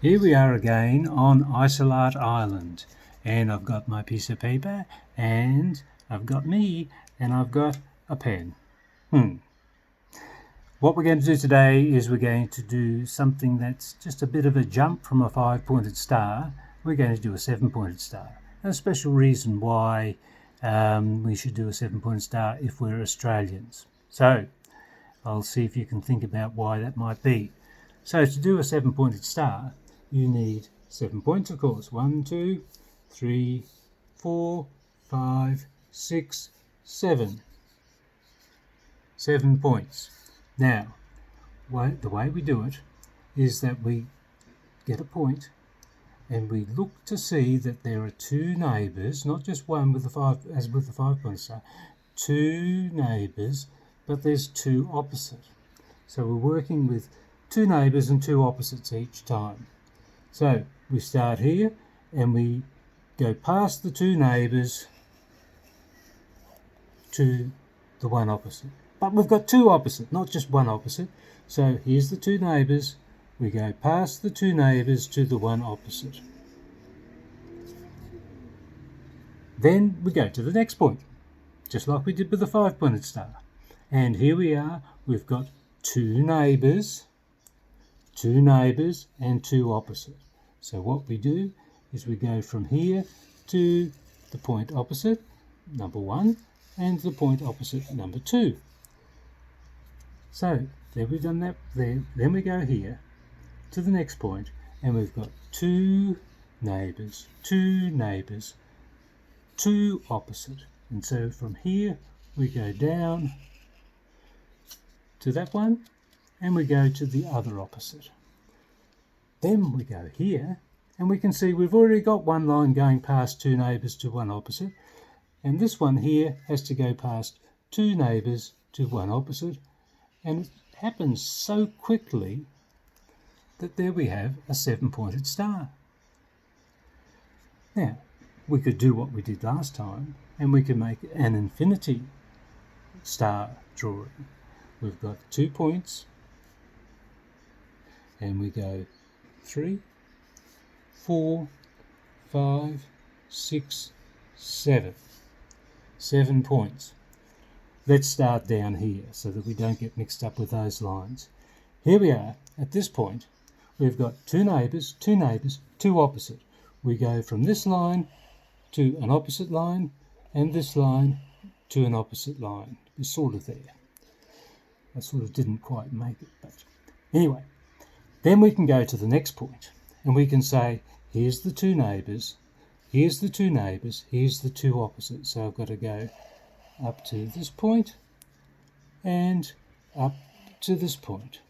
Here we are again on IsolART Island, and I've got my piece of paper, and I've got me, and I've got a pen. What we're going to do today is we're going to do something that's just a bit of a jump from a 5-pointed star. We're going to do a 7-pointed star. A special reason why we should do a 7-pointed star if we're Australians. So I'll see if you can think about why that might be. So to do a 7-pointed star, you need 7 points, of course. 1, 2, 3, 4, 5, 6, 7. 7 points. Now, the way we do it is that we get a point and we look to see that there are two neighbours, not just one with the 5, as with the 5-pointed star, two neighbours, but there's two opposite. So we're working with two neighbours and two opposites each time. So we start here and we go past the two neighbours to the one opposite. But we've got two opposite, not just one opposite. So here's the two neighbours. We go past the two neighbours to the one opposite. Then we go to the next point, just like we did with the 5-pointed star. And here we are, we've got two neighbours and two opposite. So what we do is we go from here to the point opposite, number 1, and the point opposite, number 2. So there we've done that there. Then we go here to the next point, and we've got two neighbours, two opposite. And so from here we go down to that one, and we go to the other opposite. Then we go here, and we can see we've already got one line going past two neighbours to one opposite, and this one here has to go past two neighbours to one opposite, and it happens so quickly that there we have a 7-pointed star. Now, we could do what we did last time, and we can make an infinity star drawing. We've got 2 points, and we go 3, 4, 5, 6, 7. 7 points. Let's start down here so that we don't get mixed up with those lines. Here we are at this point. We've got two neighbours, two opposite. We go from this line to an opposite line, and this line to an opposite line. We're sort of there. I sort of didn't quite make it, but anyway. Then we can go to the next point, and we can say, here's the two neighbours, here's the two neighbours, here's the two opposites. So I've got to go up to this point and up to this point.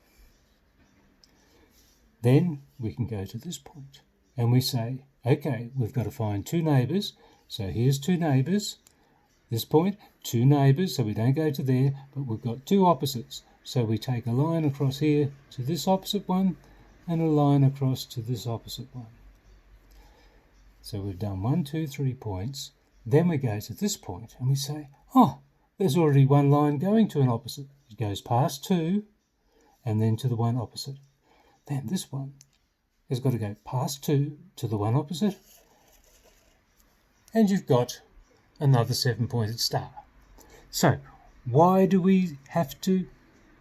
Then we can go to this point, and we say, okay, we've got to find two neighbours. So here's two neighbours, this point, two neighbours, so we don't go to there, but we've got two opposites. So we take a line across here to this opposite one, and a line across to this opposite one. So we've done 1, 2, 3 points. Then we go to this point and we say, oh, there's already one line going to an opposite. It goes past 2 and then to the one opposite. Then this one has got to go past 2 to the one opposite, and you've got another 7-pointed star. So why do we have to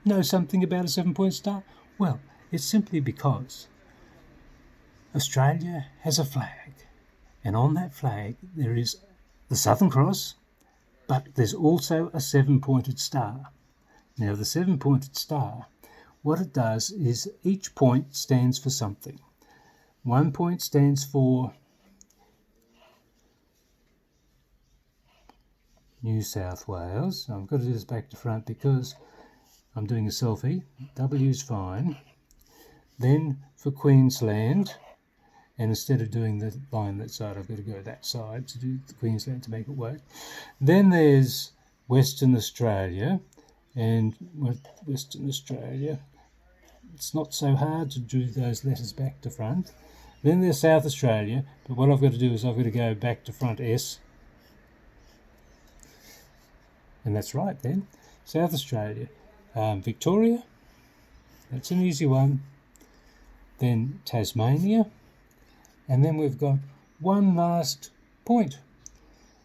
know something about a 7-point star? Well, it's simply because Australia has a flag, and on that flag there is the Southern Cross, but there's also a 7-pointed star. Now the 7-pointed star, what it does is each point stands for something. 1 point stands for New South Wales. I've got to do this back to front because I'm doing a selfie. W's fine. Then for Queensland, and instead of doing the line that side, I've got to go that side to do the Queensland to make it work. Then there's Western Australia, and Western Australia, it's not so hard to do those letters back to front. Then there's South Australia, but what I've got to do is I've got to go back to front S. And that's right then. South Australia. Victoria, that's an easy one. then Tasmania, and then we've got one last point,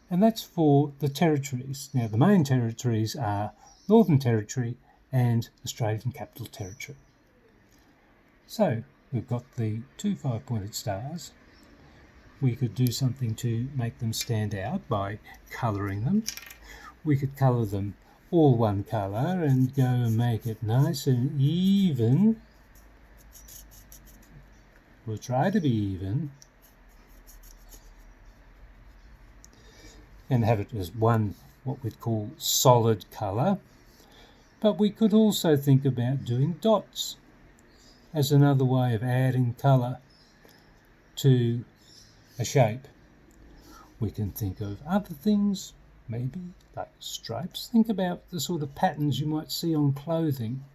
and that's for the territories. Now, the main territories are Northern Territory and Australian Capital Territory. So we've got the two 5-pointed stars. We could do something to make them stand out by colouring them. We could colour them all one colour and go and make it nice and even. We'll try to be even and have it as one, what we'd call solid colour. But we could also think about doing dots as another way of adding colour to a shape. We can think of other things, maybe like stripes. Think about the sort of patterns you might see on clothing.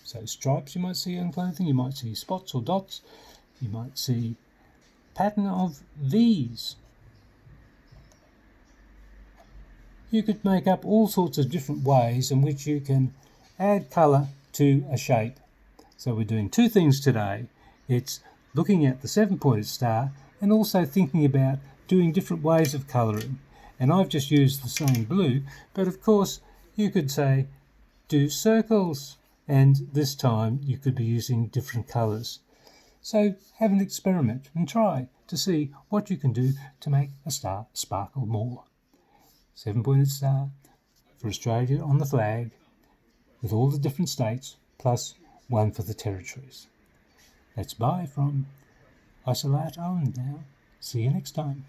So stripes you might see on clothing, you might see spots or dots, you might see pattern of V's. You could make up all sorts of different ways in which you can add colour to a shape. So we're doing two things today. It's looking at the 7-pointed star and also thinking about doing different ways of colouring. And I've just used the same blue, but of course you could say do circles, and this time you could be using different colours. So have an experiment and try to see what you can do to make a star sparkle more. 7-pointed star for Australia on the flag with all the different states plus one for the territories. That's bye from IsolART on now. See you next time.